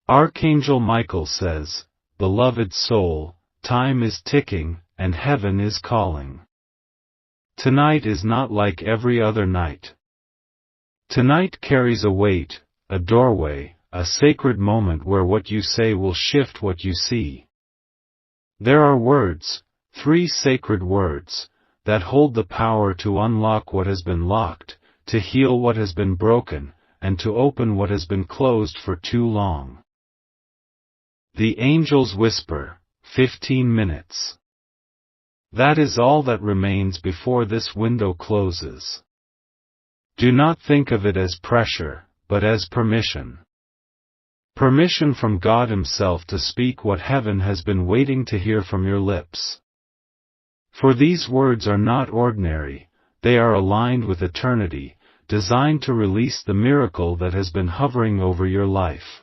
Archangel Michael says, "Beloved soul, time is ticking, and heaven is calling. Tonight is not like every other night. Tonight carries a weight, a doorway, a sacred moment where what you say will shift what you see. There are words, 3 sacred words, that hold the power to unlock what has been locked, to heal what has been broken, and to open what has been closed for too long. The angel's whisper, 15 minutes. That is all that remains before this window closes. Do not think of it as pressure, but as permission. Permission from God Himself to speak what heaven has been waiting to hear from your lips. For these words are not ordinary, they are aligned with eternity, designed to release the miracle that has been hovering over your life.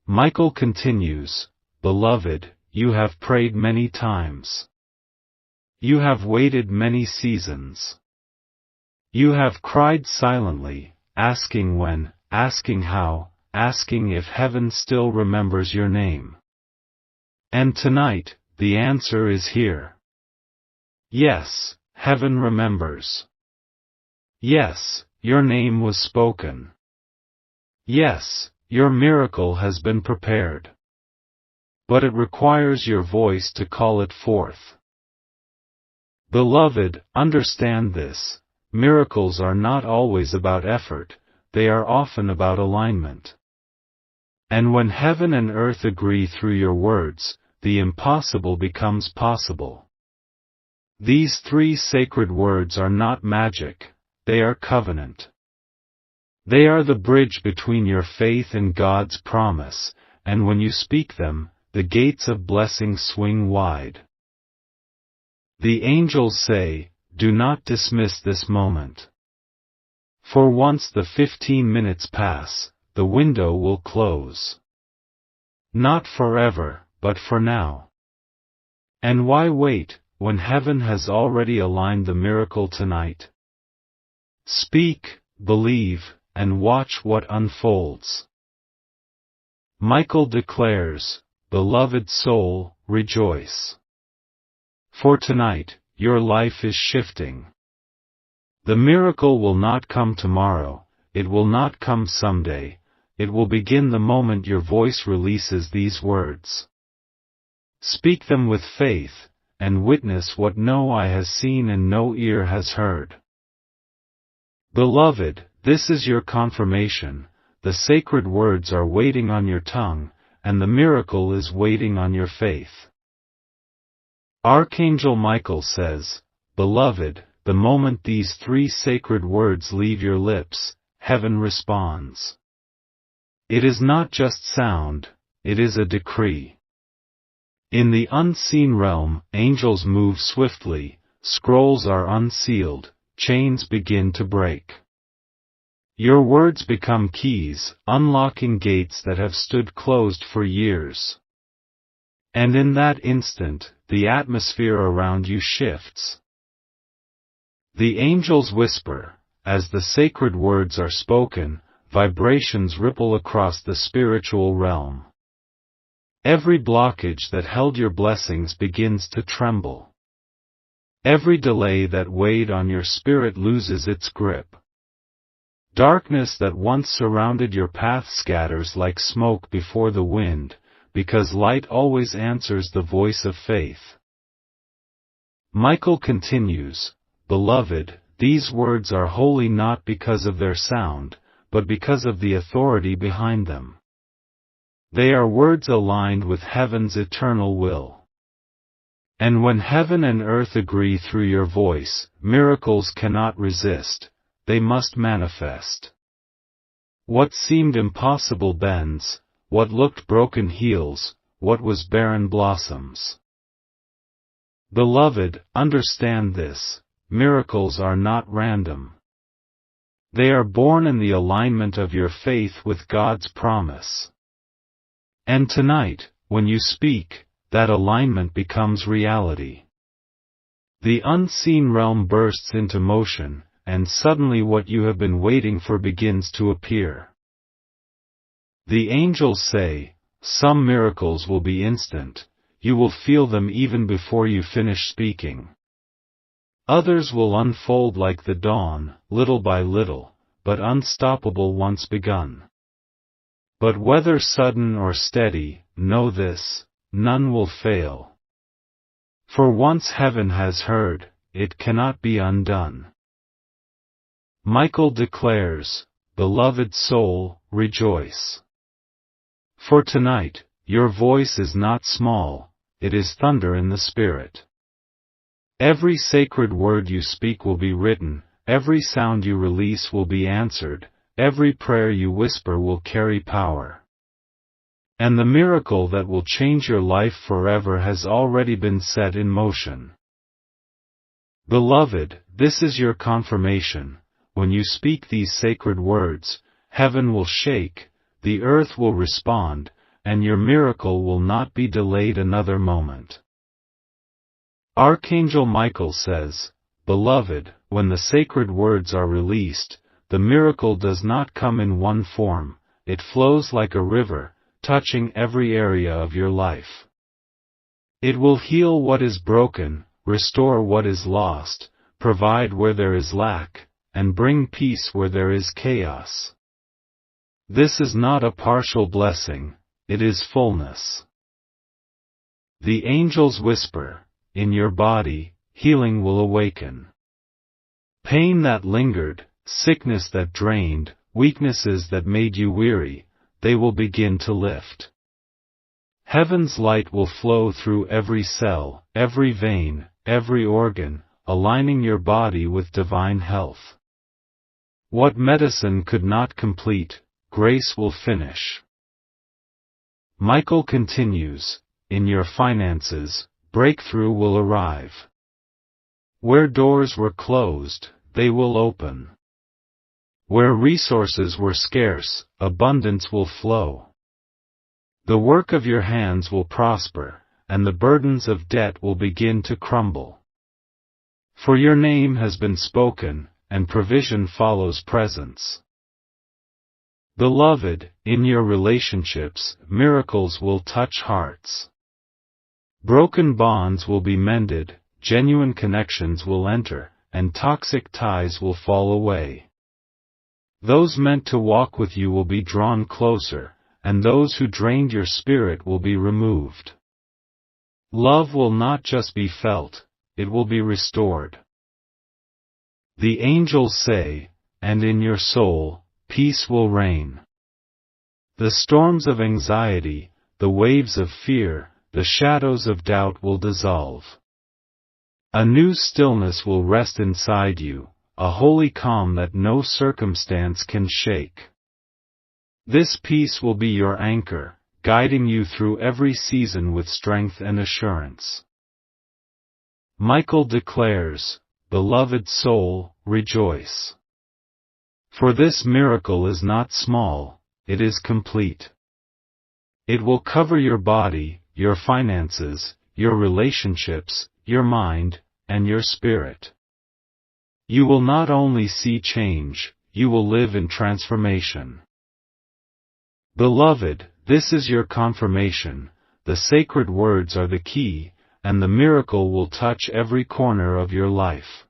Michael continues, "Beloved, you have prayed many times. You have waited many seasons. You have cried silently, asking when, asking how, asking if heaven still remembers your name. And tonight, the answer is here. Yes, heaven remembers. Yes, your name was spoken. Yes, your miracle has been prepared. But it requires your voice to call it forth. Beloved, understand this. Miracles are not always about effort, they are often about alignment. And when heaven and earth agree through your words, the impossible becomes possible. These 3 sacred words are not magic, they are covenant. They are the bridge between your faith and God's promise, and when you speak them, the gates of blessing swing wide. The angels say, do not dismiss this moment. For once the 15 minutes pass, the window will close. Not forever, but for now. And why wait, when heaven has already aligned the miracle tonight? Speak, believe, and watch what unfolds. Michael declares, "Beloved soul, rejoice. For tonight, your life is shifting. The miracle will not come tomorrow, it will not come someday, it will begin the moment your voice releases these words. Speak them with faith, and witness what no eye has seen and no ear has heard." Beloved, this is your confirmation, the sacred words are waiting on your tongue, and the miracle is waiting on your faith. Archangel Michael says, "Beloved, the moment these 3 sacred words leave your lips, heaven responds. It is not just sound, it is a decree. In the unseen realm, angels move swiftly, scrolls are unsealed, chains begin to break. Your words become keys, unlocking gates that have stood closed for years. And in that instant, the atmosphere around you shifts. The angels whisper, as the sacred words are spoken, vibrations ripple across the spiritual realm. Every blockage that held your blessings begins to tremble. Every delay that weighed on your spirit loses its grip. Darkness that once surrounded your path scatters like smoke before the wind, because light always answers the voice of faith. Michael continues, "Beloved, these words are holy not because of their sound, but because of the authority behind them. They are words aligned with heaven's eternal will. And when heaven and earth agree through your voice, miracles cannot resist, they must manifest. What seemed impossible bends, what looked broken heals, what was barren blossoms." Beloved, understand this, miracles are not random. They are born in the alignment of your faith with God's promise. And tonight, when you speak, that alignment becomes reality. The unseen realm bursts into motion, and suddenly what you have been waiting for begins to appear. The angels say, some miracles will be instant, you will feel them even before you finish speaking. Others will unfold like the dawn, little by little, but unstoppable once begun. But whether sudden or steady, know this, none will fail. For once heaven has heard, it cannot be undone. Michael declares, beloved soul, rejoice. For tonight, your voice is not small, it is thunder in the spirit. Every sacred word you speak will be written, every sound you release will be answered, every prayer you whisper will carry power. And the miracle that will change your life forever has already been set in motion. Beloved, this is your confirmation. When you speak these sacred words, heaven will shake, the earth will respond, and your miracle will not be delayed another moment. Archangel Michael says, beloved, when the sacred words are released, the miracle does not come in one form, it flows like a river, touching every area of your life. It will heal what is broken, restore what is lost, provide where there is lack, and bring peace where there is chaos. This is not a partial blessing, it is fullness. The angels whisper, in your body, healing will awaken. Pain that lingered, sickness that drained, weaknesses that made you weary, they will begin to lift. Heaven's light will flow through every cell, every vein, every organ, aligning your body with divine health. What medicine could not complete, grace will finish. Michael continues, in your finances, breakthrough will arrive. Where doors were closed, they will open. Where resources were scarce, abundance will flow. The work of your hands will prosper, and the burdens of debt will begin to crumble. For your name has been spoken, and provision follows presence. Beloved, in your relationships, miracles will touch hearts. Broken bonds will be mended, genuine connections will enter, and toxic ties will fall away. Those meant to walk with you will be drawn closer, and those who drained your spirit will be removed. Love will not just be felt, it will be restored. The angels say, and in your soul, peace will reign. The storms of anxiety, the waves of fear, the shadows of doubt will dissolve. A new stillness will rest inside you, a holy calm that no circumstance can shake. This peace will be your anchor, guiding you through every season with strength and assurance. Michael declares, beloved soul, rejoice. For this miracle is not small, it is complete. It will cover your body, your finances, your relationships, your mind, and your spirit. You will not only see change, you will live in transformation. Beloved, this is your confirmation, the sacred words are the key, and the miracle will touch every corner of your life.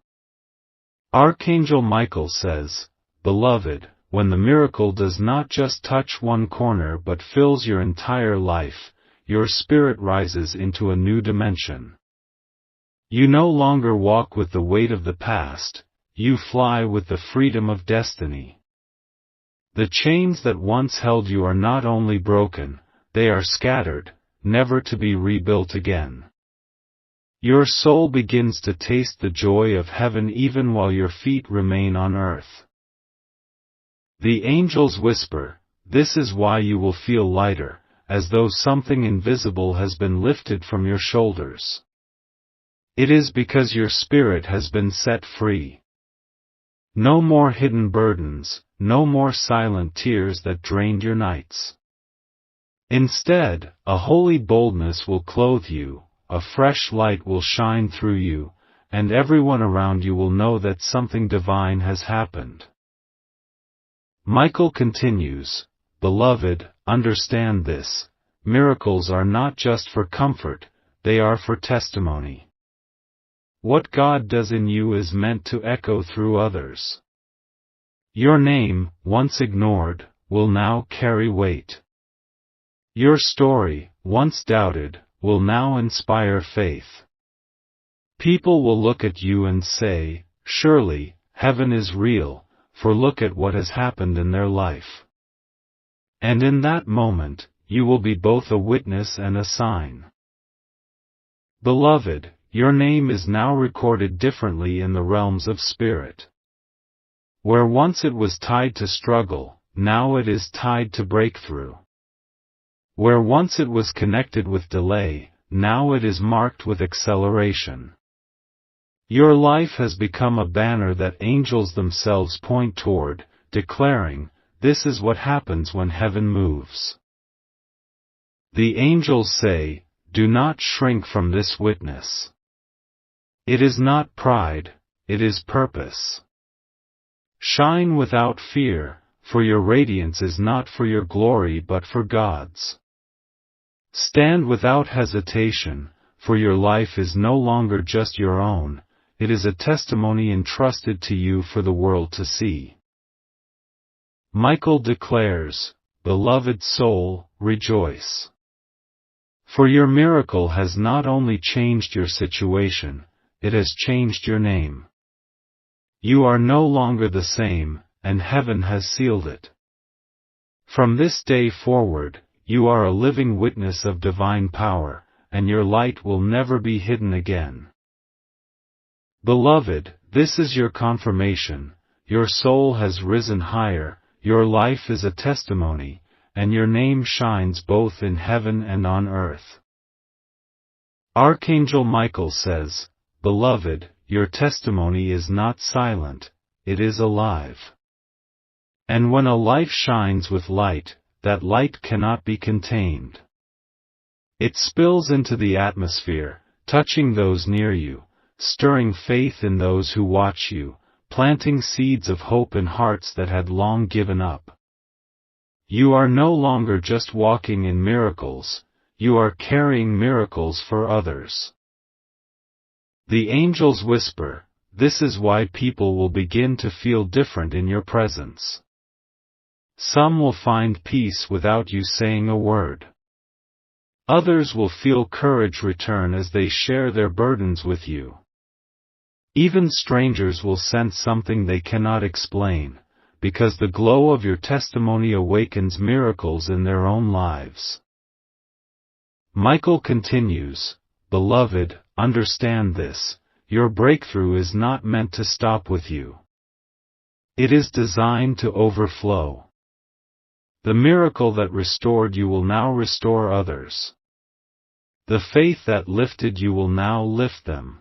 Archangel Michael says, beloved, when the miracle does not just touch one corner but fills your entire life, your spirit rises into a new dimension. You no longer walk with the weight of the past, you fly with the freedom of destiny. The chains that once held you are not only broken, they are scattered, never to be rebuilt again. Your soul begins to taste the joy of heaven even while your feet remain on earth. The angels whisper, this is why you will feel lighter, as though something invisible has been lifted from your shoulders. It is because your spirit has been set free. No more hidden burdens, no more silent tears that drained your nights. Instead, a holy boldness will clothe you, a fresh light will shine through you, and everyone around you will know that something divine has happened. Michael continues, Beloved, understand this: miracles are not just for comfort, they are for testimony. What God does in you is meant to echo through others. Your name, once ignored, will now carry weight. Your story, once doubted, will now inspire faith. People will look at you and say, "Surely, heaven is real," for look at what has happened in their life. And in that moment, you will be both a witness and a sign. Beloved, your name is now recorded differently in the realms of spirit. Where once it was tied to struggle, now it is tied to breakthrough. Where once it was connected with delay, now it is marked with acceleration. Your life has become a banner that angels themselves point toward, declaring, "This is what happens when heaven moves." The angels say, "Do not shrink from this witness." It is not pride, it is purpose. Shine without fear, for your radiance is not for your glory but for God's. Stand without hesitation, for your life is no longer just your own, it is a testimony entrusted to you for the world to see. Michael declares, "Beloved soul, rejoice. For your miracle has not only changed your situation, it has changed your name. You are no longer the same, and heaven has sealed it. From this day forward, you are a living witness of divine power, and your light will never be hidden again." Beloved, this is your confirmation: your soul has risen higher, your life is a testimony, and your name shines both in heaven and on earth. Archangel Michael says, "Beloved, your testimony is not silent, it is alive." And when a life shines with light, that light cannot be contained. It spills into the atmosphere, touching those near you, stirring faith in those who watch you, planting seeds of hope in hearts that had long given up. You are no longer just walking in miracles, you are carrying miracles for others. The angels whisper, "This is why people will begin to feel different in your presence." Some will find peace without you saying a word. Others will feel courage return as they share their burdens with you. Even strangers will sense something they cannot explain, because the glow of your testimony awakens miracles in their own lives. Michael continues, "Beloved, understand this: your breakthrough is not meant to stop with you. It is designed to overflow. The miracle that restored you will now restore others. The faith that lifted you will now lift them.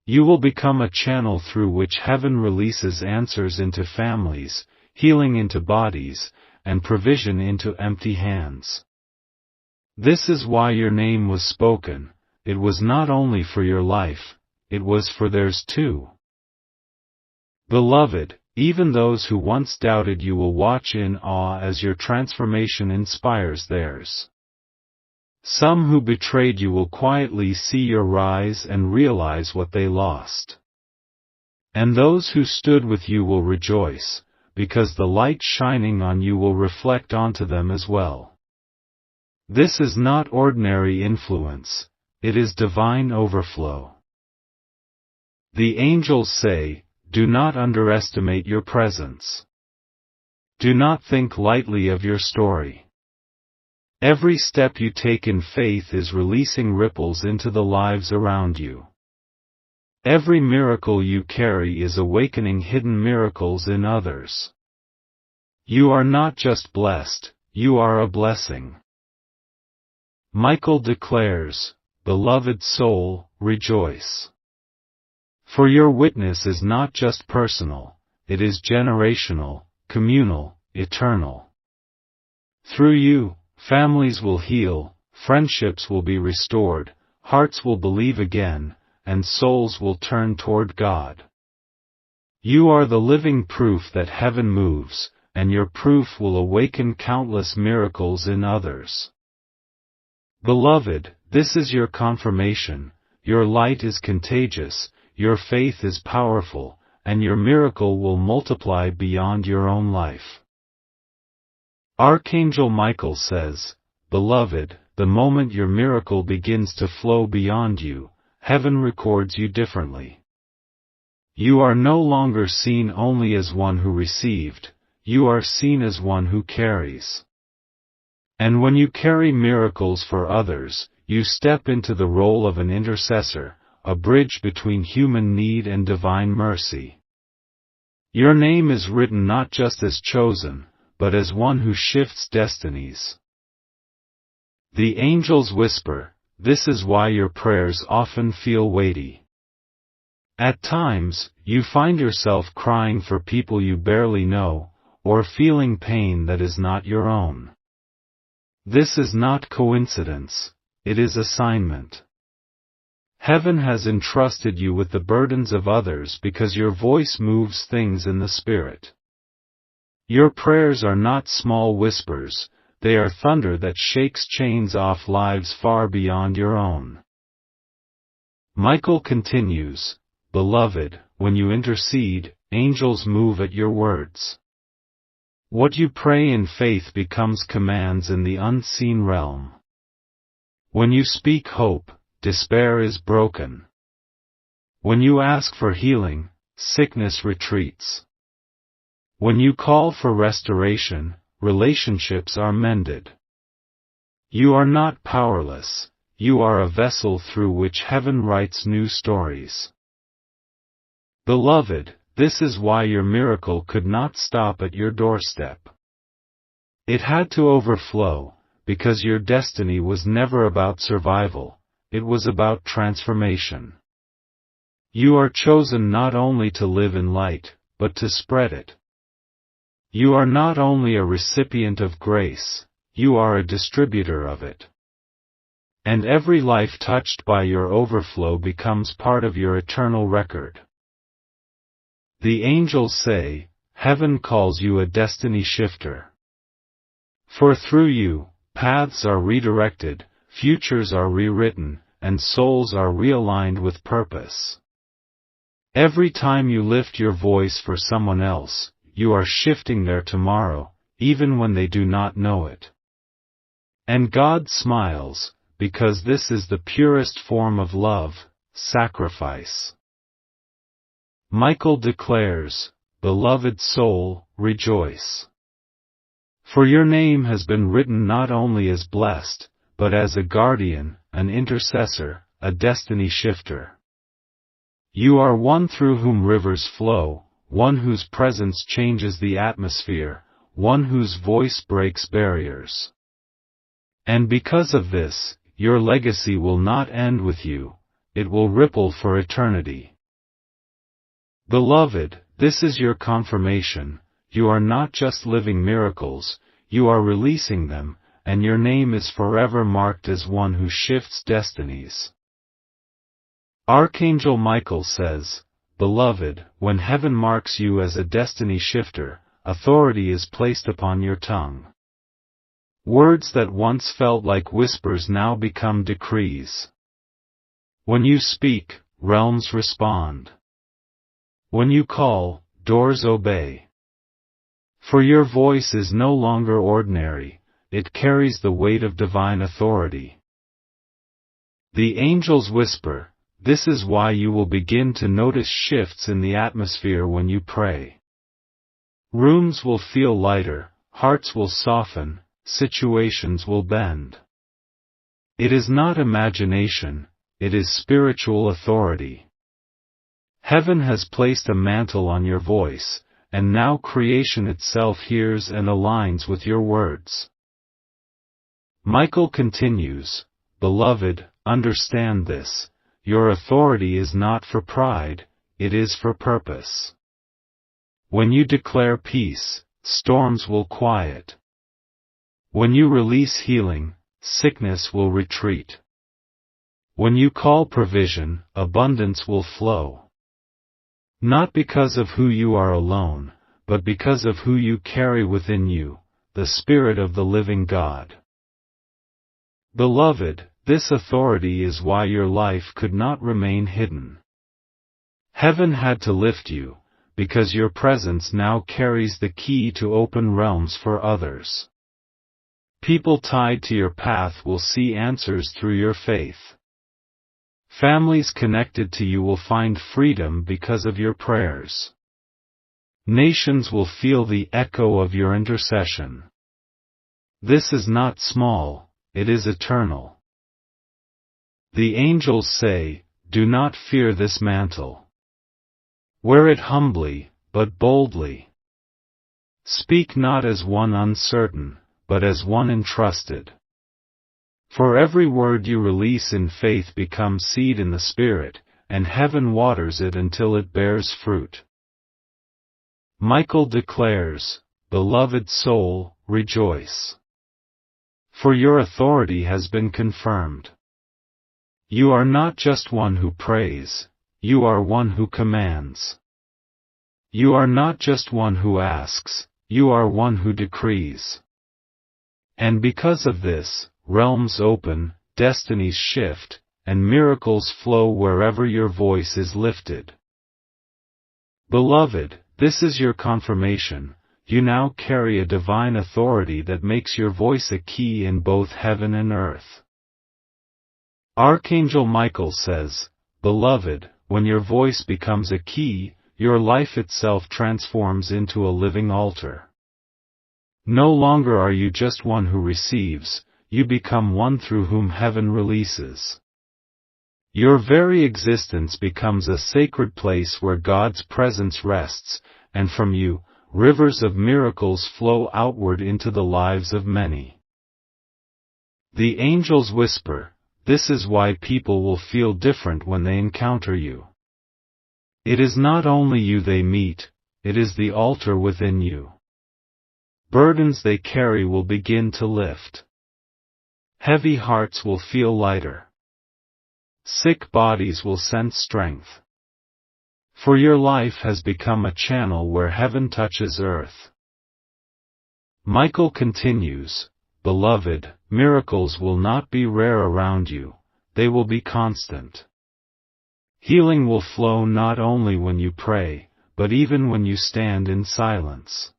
You will become a channel through which heaven releases answers into families, healing into bodies, and provision into empty hands. This is why your name was spoken. It was not only for your life, it was for theirs too." Beloved, even those who once doubted you will watch in awe as your transformation inspires theirs. Some who betrayed you will quietly see your rise and realize what they lost. And those who stood with you will rejoice, because the light shining on you will reflect onto them as well. This is not ordinary influence, it is divine overflow. The angels say, "Do not underestimate your presence. Do not think lightly of your story. Every step you take in faith is releasing ripples into the lives around you. Every miracle you carry is awakening hidden miracles in others. You are not just blessed, you are a blessing." Michael declares, "Beloved soul, rejoice. For your witness is not just personal, it is generational, communal, eternal. Through you, families will heal, friendships will be restored, hearts will believe again, and souls will turn toward God. You are the living proof that heaven moves, and your proof will awaken countless miracles in others. Beloved, this is your confirmation. Your light is contagious, your faith is powerful, and your miracle will multiply beyond your own life. Archangel Michael says, Beloved, the moment your miracle begins to flow beyond you, heaven records you differently. You are no longer seen only as one who received, you are seen as one who carries. And when you carry miracles for others, you step into the role of an intercessor, a bridge between human need and divine mercy. Your name is written not just as chosen, but as one who shifts destinies. The angels whisper, this is why your prayers often feel weighty. At times, you find yourself crying for people you barely know, or feeling pain that is not your own. This is not coincidence, it is assignment. Heaven has entrusted you with the burdens of others because your voice moves things in the spirit. Your prayers are not small whispers, they are thunder that shakes chains off lives far beyond your own. Michael continues, Beloved, when you intercede, angels move at your words. What you pray in faith becomes commands in the unseen realm. When you speak hope, despair is broken. When you ask for healing, sickness retreats. When you call for restoration, relationships are mended. You are not powerless, you are a vessel through which heaven writes new stories. Beloved, this is why your miracle could not stop at your doorstep. It had to overflow, because your destiny was never about survival, it was about transformation. You are chosen not only to live in light, but to spread it. You are not only a recipient of grace, you are a distributor of it. And every life touched by your overflow becomes part of your eternal record. The angels say, Heaven calls you a destiny shifter. For through you, paths are redirected, futures are rewritten, and souls are realigned with purpose. Every time you lift your voice for someone else, you are shifting their tomorrow, even when they do not know it. And God smiles, because this is the purest form of love, sacrifice. Michael declares, Beloved soul, rejoice. For your name has been written not only as blessed, but as a guardian, an intercessor, a destiny shifter. You are one through whom rivers flow, one whose presence changes the atmosphere, one whose voice breaks barriers. And because of this, your legacy will not end with you, it will ripple for eternity. Beloved, this is your confirmation, you are not just living miracles, you are releasing them, and your name is forever marked as one who shifts destinies. Archangel Michael says, Beloved, when heaven marks you as a destiny shifter, authority is placed upon your tongue. Words that once felt like whispers now become decrees. When you speak, realms respond. When you call, doors obey. For your voice is no longer ordinary, it carries the weight of divine authority. The angels whisper, this is why you will begin to notice shifts in the atmosphere when you pray. Rooms will feel lighter, hearts will soften, situations will bend. It is not imagination, it is spiritual authority. Heaven has placed a mantle on your voice, and now creation itself hears and aligns with your words. Michael continues, Beloved, understand this, your authority is not for pride, it is for purpose. When you declare peace, storms will quiet. When you release healing, sickness will retreat. When you call provision, abundance will flow. Not because of who you are alone, but because of who you carry within you, the Spirit of the living God. Beloved, this authority is why your life could not remain hidden. Heaven had to lift you, because your presence now carries the key to open realms for others. People tied to your path will see answers through your faith. Families connected to you will find freedom because of your prayers. Nations will feel the echo of your intercession. This is not small, it is eternal. The angels say, "Do not fear this mantle. Wear it humbly, but boldly. Speak not as one uncertain, but as one entrusted. For every word you release in faith becomes seed in the Spirit, and heaven waters it until it bears fruit." Michael declares, "Beloved soul, rejoice. For your authority has been confirmed. You are not just one who prays, you are one who commands. You are not just one who asks, you are one who decrees. And because of this, realms open, destinies shift, and miracles flow wherever your voice is lifted." Beloved, this is your confirmation. You now carry a divine authority that makes your voice a key in both heaven and earth. Archangel Michael says, "Beloved, when your voice becomes a key, your life itself transforms into a living altar. No longer are you just one who receives, you become one through whom heaven releases. Your very existence becomes a sacred place where God's presence rests, and from you, rivers of miracles flow outward into the lives of many." The angels whisper, "This is why people will feel different when they encounter you. It is not only you they meet, it is the altar within you. Burdens they carry will begin to lift. Heavy hearts will feel lighter. Sick bodies will sense strength. For your life has become a channel where heaven touches earth." Michael continues, "Beloved, miracles will not be rare around you, they will be constant. Healing will flow not only when you pray, but even when you stand in silence.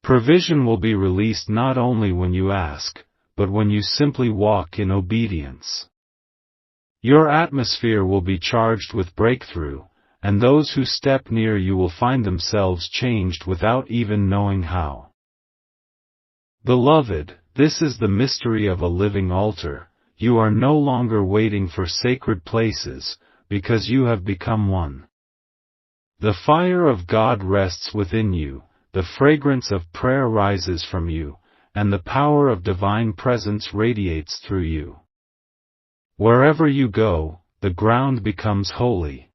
Provision will be released not only when you ask, but when you simply walk in obedience. Your atmosphere will be charged with breakthrough, and those who step near you will find themselves changed without even knowing how." Beloved, this is the mystery of a living altar. You are no longer waiting for sacred places, because you have become one. The fire of God rests within you, the fragrance of prayer rises from you, and the power of divine presence radiates through you. Wherever you go, the ground becomes holy.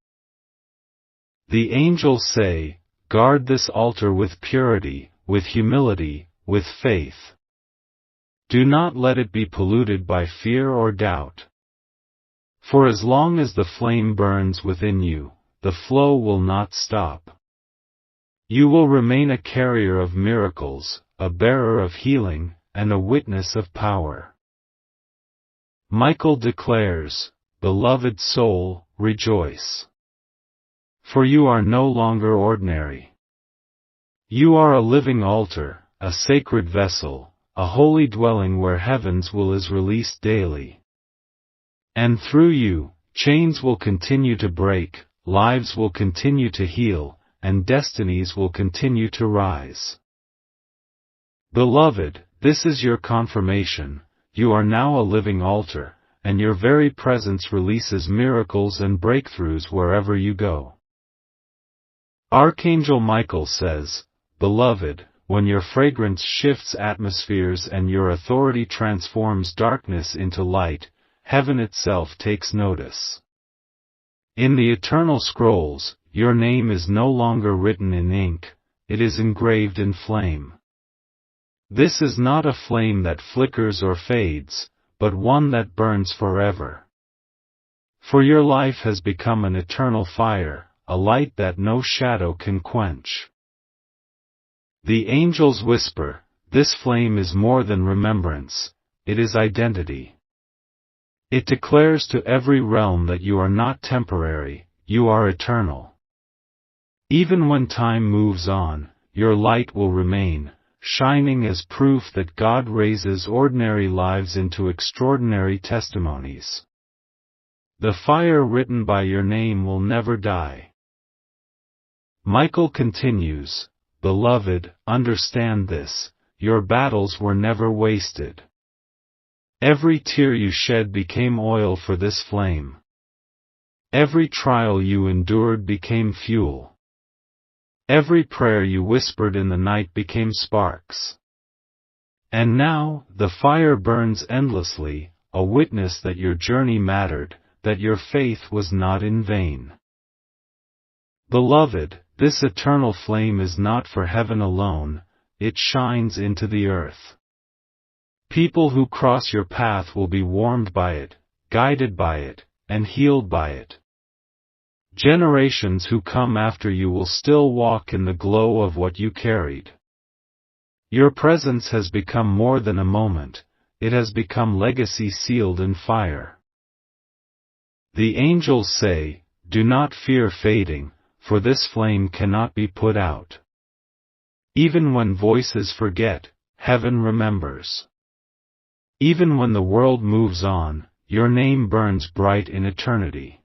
The angels say, "Guard this altar with purity, with humility, with faith. Do not let it be polluted by fear or doubt. For as long as the flame burns within you, the flow will not stop. You will remain a carrier of miracles, a bearer of healing, and a witness of power." Michael declares, "Beloved soul, rejoice. For you are no longer ordinary. You are a living altar, a sacred vessel, a holy dwelling where heaven's will is released daily. And through you, chains will continue to break, lives will continue to heal, and destinies will continue to rise." Beloved, this is your confirmation. You are now a living altar, and your very presence releases miracles and breakthroughs wherever you go. Archangel Michael says, "Beloved, when your fragrance shifts atmospheres and your authority transforms darkness into light, heaven itself takes notice. In the eternal scrolls, your name is no longer written in ink, it is engraved in flame. This is not a flame that flickers or fades, but one that burns forever. For your life has become an eternal fire, a light that no shadow can quench." The angels whisper, this flame is more than remembrance, it is identity. It declares to every realm that you are not temporary, you are eternal. Even when time moves on, your light will remain, shining as proof that God raises ordinary lives into extraordinary testimonies. The fire written by your name will never die. Michael continues, Beloved, understand this, your battles were never wasted. Every tear you shed became oil for this flame. Every trial you endured became fuel. Every prayer you whispered in the night became sparks. And now, the fire burns endlessly, a witness that your journey mattered, that your faith was not in vain. Beloved, this eternal flame is not for heaven alone, it shines into the earth. People who cross your path will be warmed by it, guided by it, and healed by it. Generations who come after you will still walk in the glow of what you carried. Your presence has become more than a moment, it has become legacy sealed in fire. The angels say, do not fear fading, for this flame cannot be put out. Even when voices forget, heaven remembers. Even when the world moves on, your name burns bright in eternity.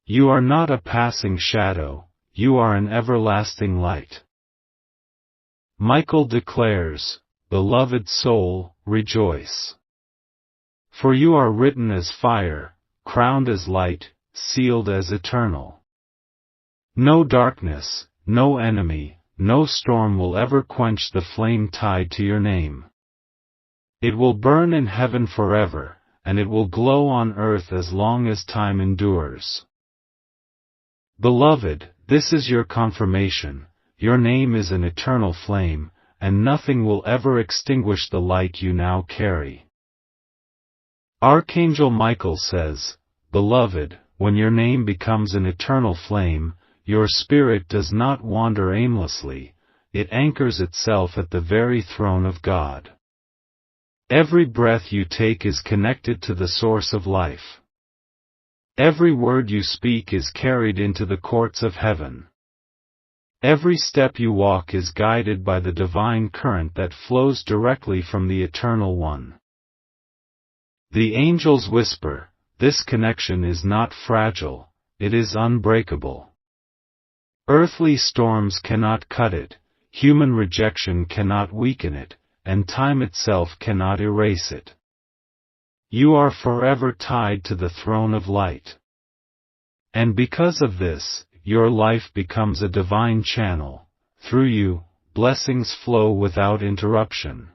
You are not a passing shadow, you are an everlasting light. Michael declares, Beloved soul, rejoice. For you are written as fire, crowned as light, sealed as eternal. No darkness, no enemy, no storm will ever quench the flame tied to your name. It will burn in heaven forever, and it will glow on earth as long as time endures. Beloved, this is your confirmation, your name is an eternal flame, and nothing will ever extinguish the light you now carry. Archangel Michael says, Beloved, when your name becomes an eternal flame, your spirit does not wander aimlessly, it anchors itself at the very throne of God. Every breath you take is connected to the source of life. Every word you speak is carried into the courts of heaven. Every step you walk is guided by the divine current that flows directly from the Eternal One. The angels whisper, this connection is not fragile, it is unbreakable. Earthly storms cannot cut it, human rejection cannot weaken it, and time itself cannot erase it. You are forever tied to the throne of light. And because of this, your life becomes a divine channel. Through you, blessings flow without interruption.